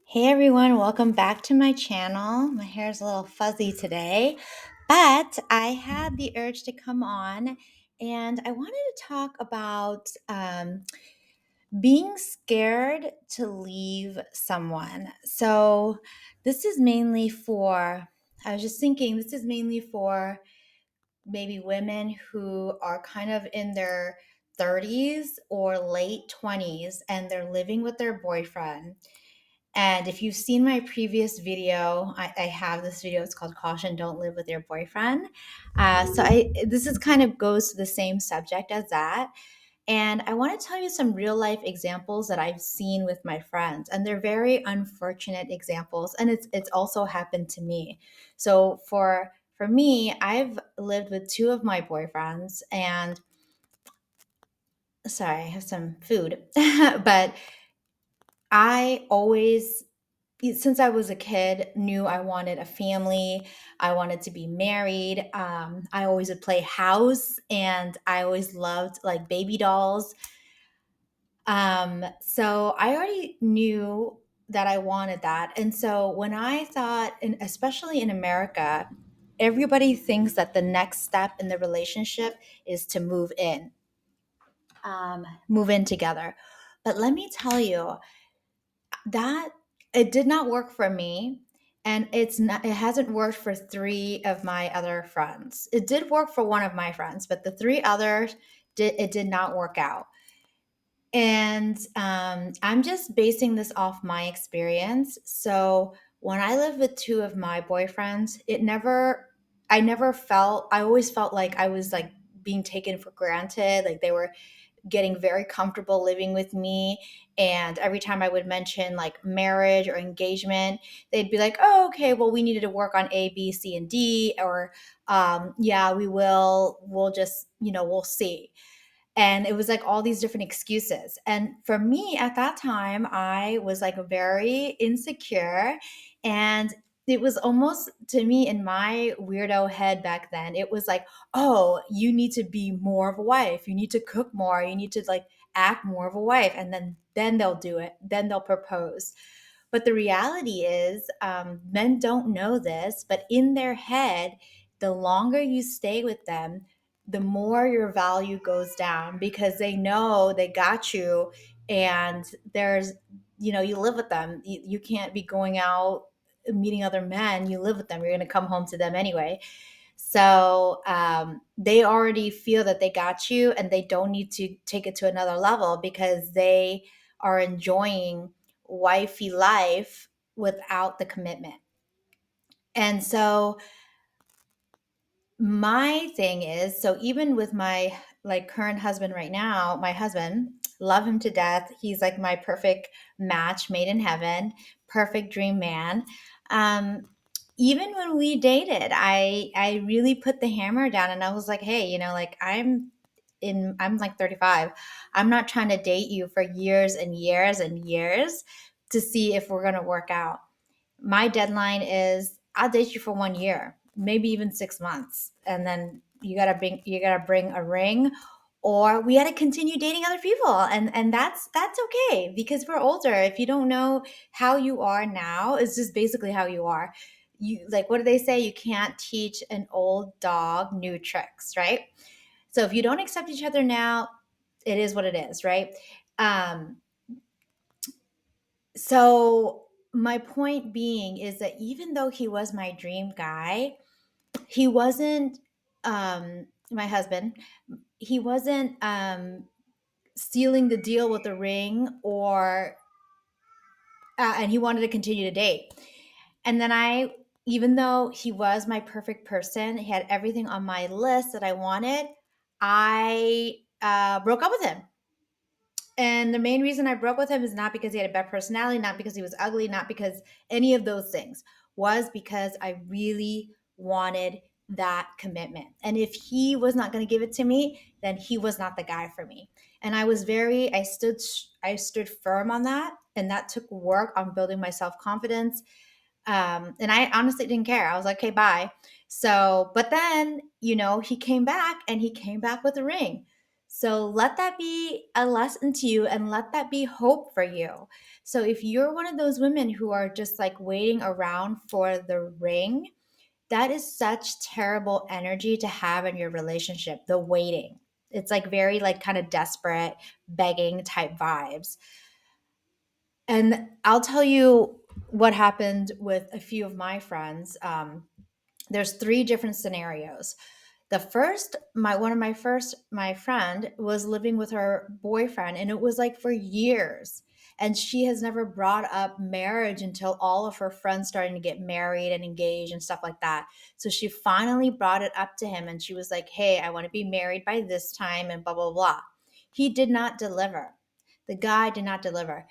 Hey everyone, welcome back to my channel. My hair is a little fuzzy today, but I had the urge to come on and I wanted to talk about being scared to leave someone. So, this is mainly for, I was just thinking, this is mainly for maybe women who are kind of in their 30s or late 20s and they're living with their boyfriend. And if you've seen my previous video, I have this video. It's called "Caution: Don't Live with Your Boyfriend." This is kind of goes to the same subject as that, and I want to tell you some real life examples that I've seen with my friends, and they're very unfortunate examples, and it's also happened to me. So for me, I've lived with two of my boyfriends, and sorry, I have some food, but I always since I was a kid, knew I wanted a family. I wanted to be married. I always would play house, and I always loved like baby dolls. So I already knew that I wanted that. And so when I thought, and especially in America, everybody thinks that the next step in the relationship is to move in together. But let me tell you, that it did not work for me, and it hasn't worked for three of my other friends. It did work for one of my friends, but the three others did not work out. And I'm just basing this off my experience. So when I lived with two of my boyfriends, I always felt like I was like being taken for granted. Like they were getting very comfortable living with me. And every time I would mention like marriage or engagement, they'd be like, oh, okay, well, we needed to work on A, B, C, and D, or yeah, we will, we'll just, we'll see. And it was like all these different excuses. And for me at that time, I was like very insecure. And it was almost to me in my weirdo head back then, it was like, oh, you need to be more of a wife. You need to cook more. You need to like act more of a wife. And then they'll do it. Then they'll propose. But the reality is, men don't know this, but in their head, the longer you stay with them, the more your value goes down because they know they got you, and you live with them. You can't be going out meeting other men. You live with them. You're going to come home to them anyway. So they already feel that they got you, and they don't need to take it to another level because they are enjoying wifey life without the commitment. And so my thing is, so even with my like current husband right now, my husband, love him to death. He's like my perfect match made in heaven, perfect dream man. Um, Even when we dated, I really put the hammer down and I was like, hey, like I'm like 35. I'm not trying to date you for years and years and years to see if we're going to work out. My deadline is I'll date you for 1 year, maybe even 6 months, and then you gotta bring a ring, or we gotta continue dating other people, and that's okay because we're older. If you don't know how you are now, it's just basically how you are. You like what do they say? You can't teach an old dog new tricks, right? So if you don't accept each other now, it is what it is, right? Um, so my point being is that even though he was my dream guy, he wasn't my husband. He wasn't sealing the deal with the ring, or and he wanted to continue to date. And then even though he was my perfect person, he had everything on my list that I wanted, I broke up with him. And the main reason I broke with him is not because he had a bad personality, not because he was ugly, not because any of those things, was because I really wanted that commitment. And if he was not going to give it to me, then he was not the guy for me. And I stood firm on that, and that took work on building my self-confidence. And I honestly didn't care. I was like, okay, bye. So, but then, he came back, and he came back with a ring. So let that be a lesson to you, and let that be hope for you. So if you're one of those women who are just like waiting around for the ring, that is such terrible energy to have in your relationship, the waiting. It's like very like kind of desperate, begging type vibes. And I'll tell you what happened with a few of my friends. There's three different scenarios. The first, my friend was living with her boyfriend, and it was like for years. And she has never brought up marriage until all of her friends starting to get married and engaged and stuff like that. So she finally brought it up to him, and she was like, "Hey, I want to be married by this time," and blah blah blah. He did not deliver. The guy did not deliver.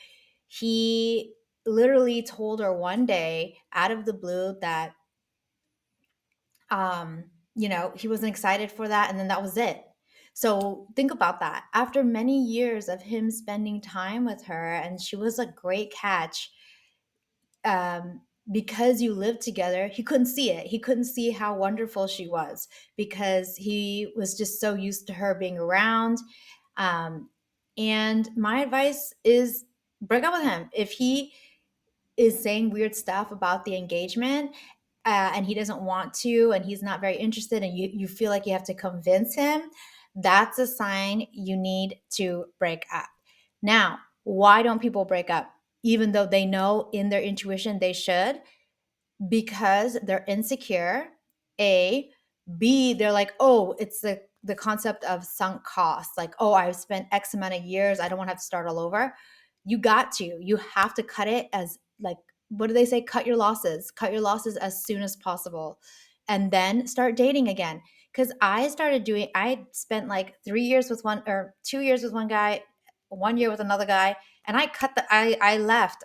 He literally told her one day out of the blue that he wasn't excited for that, and then that was it. So think about that. After many years of him spending time with her, and she was a great catch, because you lived together, he couldn't see it. He couldn't see how wonderful she was because he was just so used to her being around. Um, and my advice is break up with him. If he is saying weird stuff about the engagement, and he doesn't want to, and he's not very interested, and you feel like you have to convince him, that's a sign you need to break up. Now, why don't people break up? Even though they know in their intuition they should, because they're insecure. A, B, they're like, oh, it's the concept of sunk costs. Like, oh, I've spent X amount of years. I don't want to have to start all over. You have to cut it as like, what do they say? Cut your losses. Cut your losses as soon as possible. And then start dating again. Because I spent like 3 years with one or 2 years with one guy, 1 year with another guy, and I left.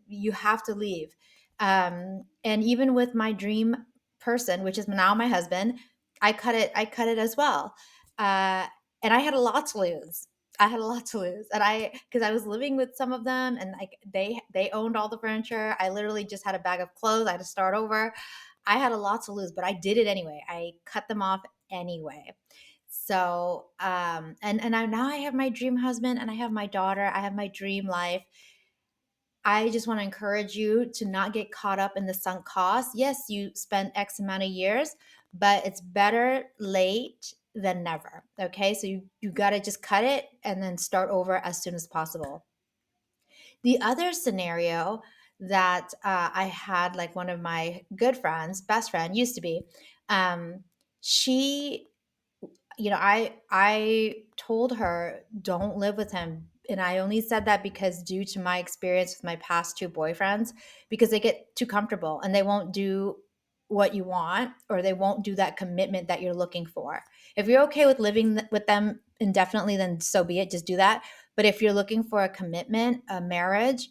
You have to leave. And even with my dream person, which is now my husband, I cut it as well. Uh, and I had a lot to lose. I had a lot to lose. And because I was living with some of them, and like they owned all the furniture. I literally just had a bag of clothes. I had to start over. I had a lot to lose, but I did it anyway. I cut them off anyway. So, now I have my dream husband, and I have my daughter. I have my dream life. I just want to encourage you to not get caught up in the sunk cost. Yes, you spent X amount of years, but it's better late than never. Okay. So you got to just cut it and then start over as soon as possible. The other scenario that I had, like one of my good friends, best friend used to be, she I told her don't live with him, and I only said that because due to my experience with my past two boyfriends, because they get too comfortable and they won't do what you want, or they won't do that commitment that you're looking for. If you're okay with living with them indefinitely, then so be it, just do that. But if you're looking for a commitment, a marriage,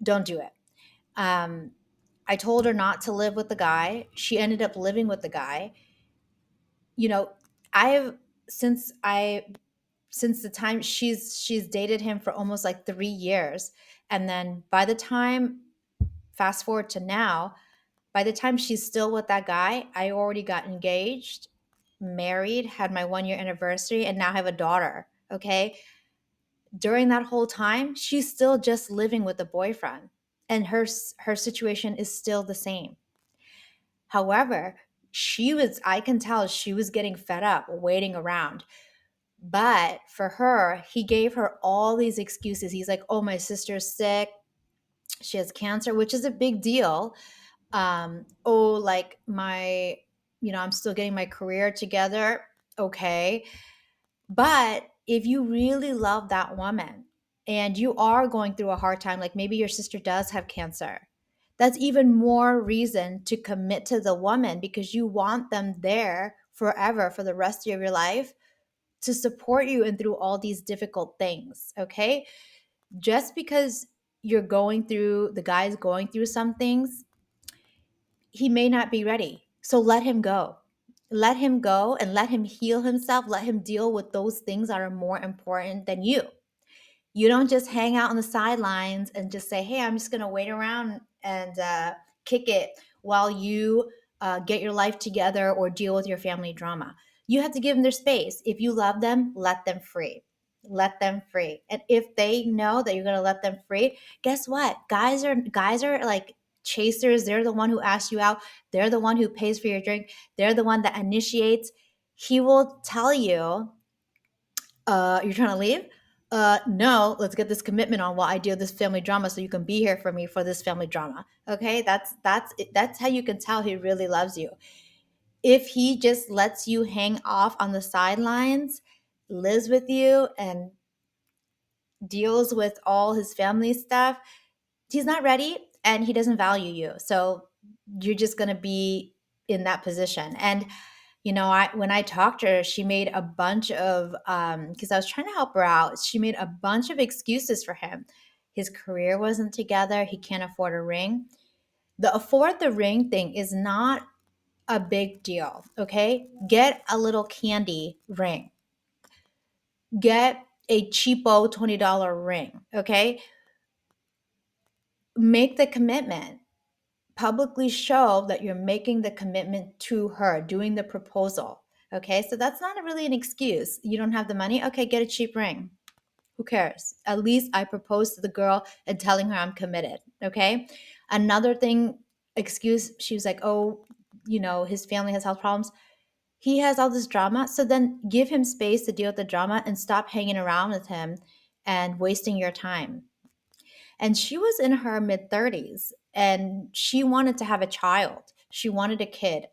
don't do it. um, I told her not to live with the guy. She ended up living with the guy. you know I've since I since the time she's dated him for almost like 3 years. And then by the time, fast forward to now, by the time she's still with that guy, I already got engaged, married, had my 1 year anniversary, and now have a daughter. Okay. During that whole time, she's still just living with the boyfriend, and her situation is still the same. However, I can tell she was getting fed up waiting around. But for her, he gave her all these excuses. He's like, oh, my sister's sick. She has cancer, which is a big deal. Oh, like I'm still getting my career together. Okay. But if you really love that woman and you are going through a hard time, like maybe your sister does have cancer, that's even more reason to commit to the woman, because you want them there forever for the rest of your life to support you and through all these difficult things. Okay. Just because the guy's going through some things, he may not be ready. So let him go. Let him go and let him heal himself. Let him deal with those things that are more important than you. You don't just hang out on the sidelines and just say, hey, I'm just going to wait around and kick it while you get your life together or deal with your family drama. You have to give them their space. If you love them, let them free. let them free. And if they know that you're going to let them free, guess what? Guys are like chasers. They're the one who asks you out. They're the one who pays for your drink. They're the one that initiates. He will tell you, you're trying to leave? No, let's get this commitment on while I deal with this family drama so you can be here for me for this family drama. Okay? That's how you can tell he really loves you. If he just lets you hang off on the sidelines, lives with you and deals with all his family stuff, he's not ready and he doesn't value you. So you're just going to be in that position. And when I talked to her, she made a bunch of because I was trying to help her out. She made a bunch of excuses for him. His career wasn't together. He can't afford a ring. The afford the ring thing is not a big deal. Okay, get a little candy ring. Get a cheapo $20 ring. Okay, make the commitment. Publicly show that you're making the commitment to her, doing the proposal. Okay, so that's not really an excuse. You don't have the money? Okay, get a cheap ring. Who cares? At least I proposed to the girl and telling her I'm committed. Okay. Another thing, excuse, she was like, oh, his family has health problems. He has all this drama. So then give him space to deal with the drama and stop hanging around with him and wasting your time. And she was in her mid 30s and she wanted to have a child. She wanted a kid,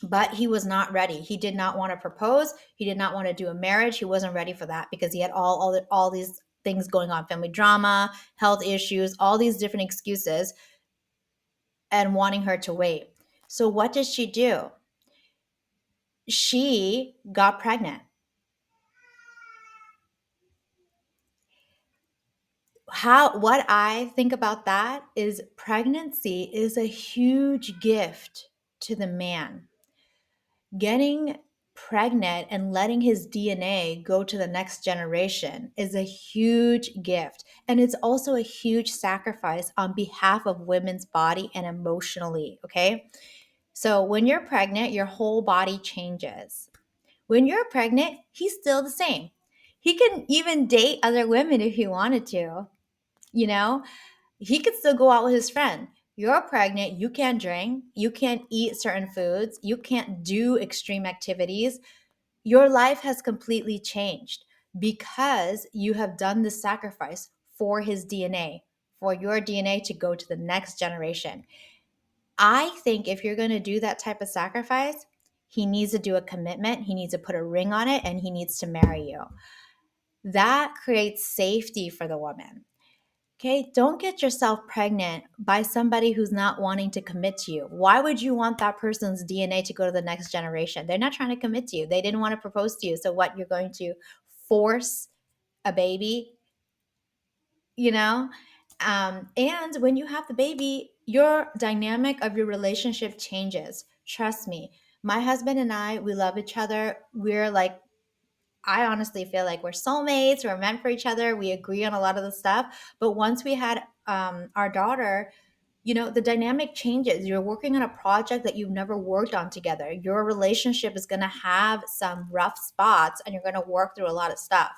but he was not ready. He did not want to propose. He did not want to do a marriage. He wasn't ready for that because he had all these things going on, family drama, health issues, all these different excuses, and wanting her to wait. So what did she do? She got pregnant. What I think about that is pregnancy is a huge gift to the man. Getting pregnant and letting his DNA go to the next generation is a huge gift. And it's also a huge sacrifice on behalf of women's body and emotionally. Okay. So when you're pregnant, your whole body changes. When you're pregnant, he's still the same. He can even date other women if he wanted to, you know? He could still go out with his friend. You're pregnant, you can't drink, you can't eat certain foods, you can't do extreme activities. Your life has completely changed because you have done the sacrifice for his DNA, for your DNA to go to the next generation. I think if you're going to do that type of sacrifice, he needs to do a commitment, he needs to put a ring on it, and he needs to marry you. That creates safety for the woman. Okay, don't get yourself pregnant by somebody who's not wanting to commit to you. Why would you want that person's DNA to go to the next generation? They're not trying to commit to you. They didn't want to propose to you. So what, you're going to force a baby, you know? And when you have the baby, your dynamic of your relationship changes. Trust me. My husband and I, we love each other. We're like, I honestly feel like we're soulmates. We're meant for each other. We agree on a lot of the stuff. But once we had our daughter, the dynamic changes. You're working on a project that you've never worked on together. Your relationship is going to have some rough spots and you're going to work through a lot of stuff.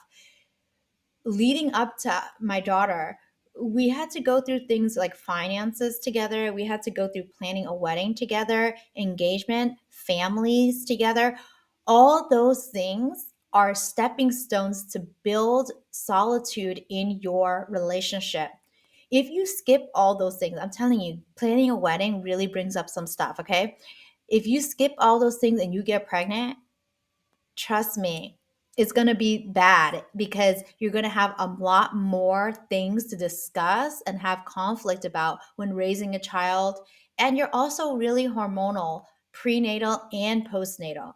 Leading up to my daughter, we had to go through things like finances together. We had to go through planning a wedding together, engagement, families together. All those things are stepping stones to build solitude in your relationship. If you skip all those things, I'm telling you, planning a wedding really brings up some stuff, okay? If you skip all those things and you get pregnant, trust me, it's going to be bad because you're going to have a lot more things to discuss and have conflict about when raising a child. And you're also really hormonal, prenatal and postnatal.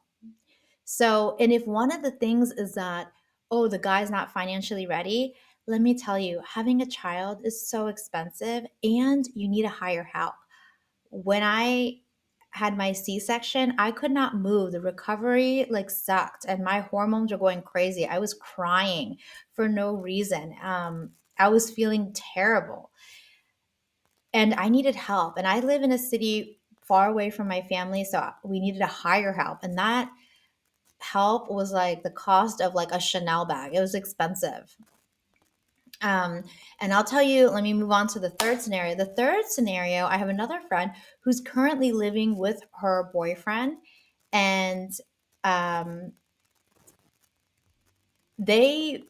So, and if one of the things is that, oh, the guy's not financially ready, let me tell you, having a child is so expensive and you need to hire help. When I had my C-section, I could not move. The recovery like sucked and my hormones were going crazy. I was crying for no reason. I was feeling terrible and I needed help. And I live in a city far away from my family, so we needed to hire help. And that help was like the cost of like a Chanel bag. It was expensive. Um, and I'll tell you, let me move on to the third scenario. The third scenario, I have another friend who's currently living with her boyfriend, and um, they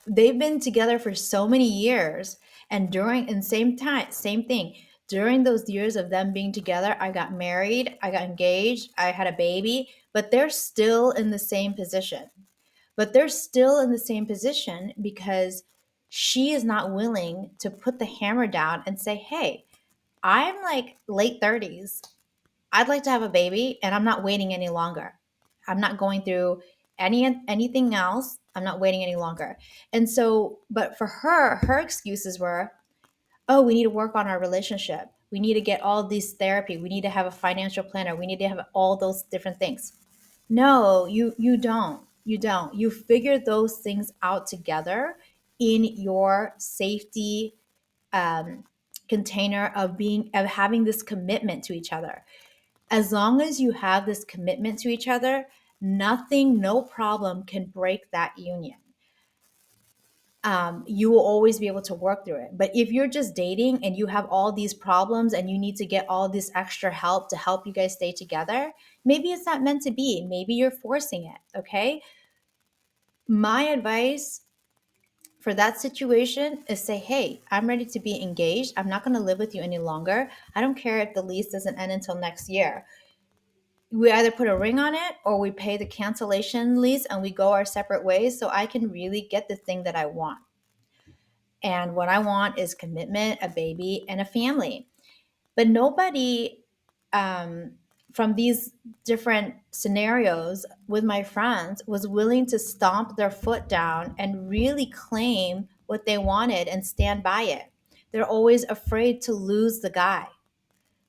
they've been together for so many years. And same time, same thing. During those years of them being together, I got married, I got engaged, I had a baby, but they're still in the same position. But they're still in the same position because she is not willing to put the hammer down and say, hey, I'm like late 30s. I'd like to have a baby and I'm not waiting any longer. I'm not going through anything else. I'm not waiting any longer. And so, but for her, her excuses were, oh, we need to work on our relationship. We need to get all these therapy. We need to have a financial planner. We need to have all those different things. No, you don't. You don't. You figure those things out together in your safety um, container of having this commitment to each other. As long as you have this commitment to each other, nothing, no problem can break that union. You will always be able to work through it. But if you're just dating and you have all these problems and you need to get all this extra help to help you guys stay together, maybe it's not meant to be. Maybe you're forcing it. Okay. My advice for that situation is say, hey, I'm ready to be engaged. I'm not going to live with you any longer. I don't care if the lease doesn't end until next year. We either put a ring on it or we pay the cancellation lease and we go our separate ways so I can really get the thing that I want. And what I want is commitment, a baby, and a family. But nobody um, from these different scenarios with my friends was willing to stomp their foot down and really claim what they wanted and stand by it. They're always afraid to lose the guy,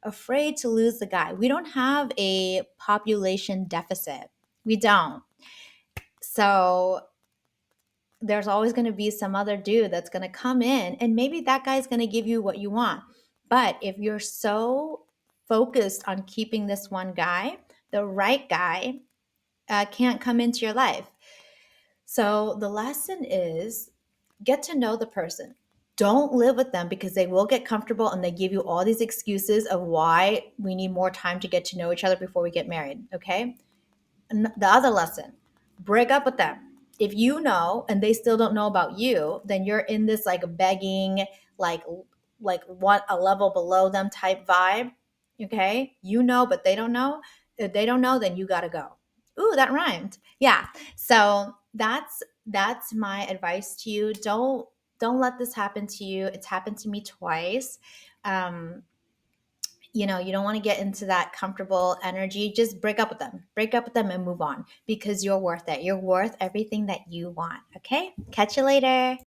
afraid to lose the guy. We don't have a population deficit. We don't. So there's always going to be some other dude that's going to come in, and maybe that guy's going to give you what you want. But if you're so focused on keeping this one guy, the right guy can't come into your life. So the lesson is get to know the person. Don't live with them because they will get comfortable and they give you all these excuses of why we need more time to get to know each other before we get married. Okay. The other lesson, break up with them. If you know and they still don't know about you, then you're in this like begging, like what a level below them type vibe. Okay, you know, but they don't know. If they don't know, then you gotta go. Ooh, that rhymed. Yeah. So that's my advice to you. Don't let this happen to you. It's happened to me twice. Um, you don't want to get into that comfortable energy. Just break up with them and move on because you're worth it. You're worth everything that you want. Okay, catch you later.